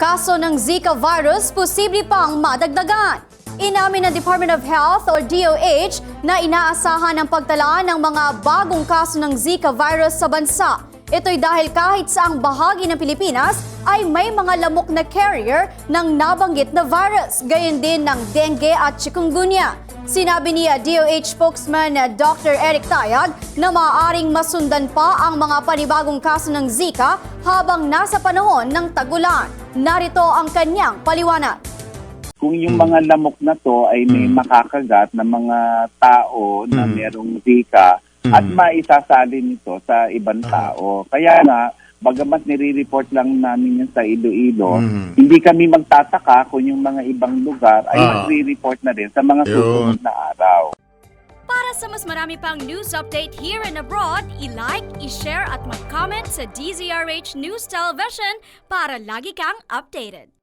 Kaso ng Zika virus, posible pang madagdagan. Inamin ng Department of Health o DOH na inaasahan ang pagtala ng mga bagong kaso ng Zika virus sa bansa. Ito'y dahil kahit saang bahagi ng Pilipinas ay may mga lamok na carrier ng nabanggit na virus, gayon din ng dengue at chikungunya. Sinabi niya DOH spokesman na Dr. Eric Tayag na maaaring masundan pa ang mga panibagong kaso ng Zika habang nasa panahon ng tagulan. Narito ang kanyang paliwanag. Kung yung mga lamok na to ay may makakagat na mga tao na merong Zika at maisasalin nito sa ibang tao. Kaya nga, bagamat nire-report lang namin yan sa Iloilo, hindi kami magtataka kung yung mga ibang lugar ay magre-report na rin sa mga susunod na araw. Para sa mas marami pang news update here and abroad, i-like, i-share at mag-comment sa DZRH News Television para lagi kang updated.